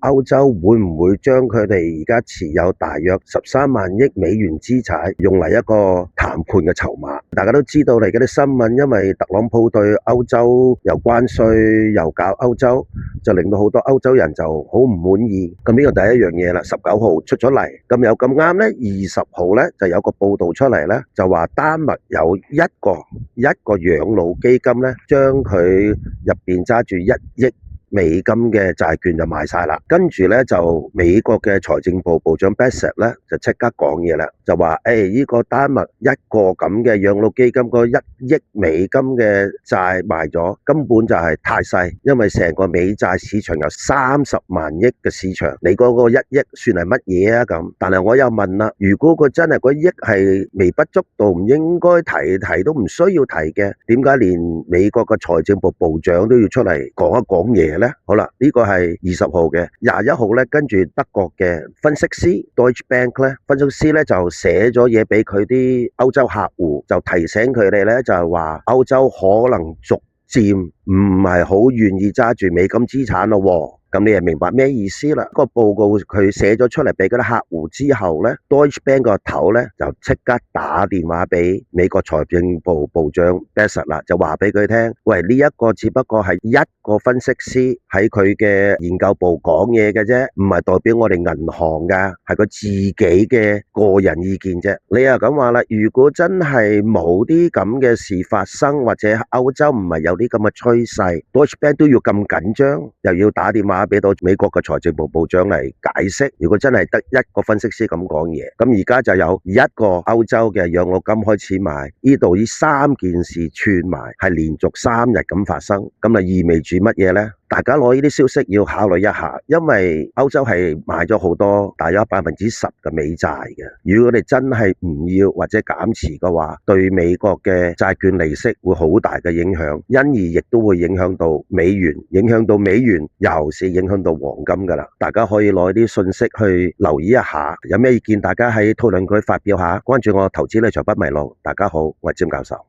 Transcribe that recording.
歐洲會唔會將佢哋而家持有大約13萬億美元資產用嚟一個談判嘅籌碼？大家都知道嚟嗰啲新聞，因為特朗普對歐洲又關稅又搞歐洲，就令到好多歐洲人就好唔滿意。咁呢個第一樣嘢啦，19號出咗嚟，咁又咁啱呢，20號呢就有個報道出嚟呢，就話丹麥有一個養老基金呢，將佢入邊揸住1億美金嘅債券就賣晒啦，跟住咧就美國嘅財政部部長 Bassett 咧就即刻講嘢啦，就話呢個丹麥一個咁嘅養老基金個1億美金嘅債賣咗，根本就係太細，因為成個美債市場有30萬億嘅市場，你嗰個1億算係乜嘢啊咁？但係我又問啦，如果佢真係個億係微不足道，唔應該提都唔需要提嘅，點解連美國嘅財政部部長都要出嚟講一講嘢？好啦，呢個係20號嘅，21號咧，跟住德國嘅分析師 Deutsche Bank 咧，分析師咧就寫咗嘢俾佢啲歐洲客戶，就提醒佢哋咧，就係話歐洲可能逐漸唔係好願意揸住美金資產咯喎。咁你就明白咩意思啦？個報告佢寫咗出嚟俾嗰啲客戶之後呢， Deutsche Bank 個頭呢就即刻打電話俾美國財政部部長 Bassett 啦，就話俾佢聽，喂，呢一個只不過係一個分析師喺佢嘅研究部講嘢嘅啫，唔係代表我哋銀行噶，係佢自己嘅個人意見啫。你又咁話啦，如果真係冇啲咁嘅事發生，或者歐洲唔係有啲咁嘅趨勢， Deutsche Bank 都要咁緊張，又要打電話俾到美國嘅財政部部長嚟解釋。如果真係得一個分析師咁講嘢，咁而家就有一個歐洲嘅養老金開始賣，呢度呢3件事串埋，係連續3日咁發生，咁啊意味住乜嘢呢？大家攞呢啲消息要考慮一下，因為歐洲係買咗好多大約10%嘅美債嘅。如果你真係唔要或者減持嘅話，對美國嘅債券利息會好大嘅影響，因而亦都會影響到美元，又是影響到黃金㗎啦。大家可以攞啲信息去留意一下，有咩意見大家喺討論區發表下。關注我投資理財不迷路。大家好，我係詹教授。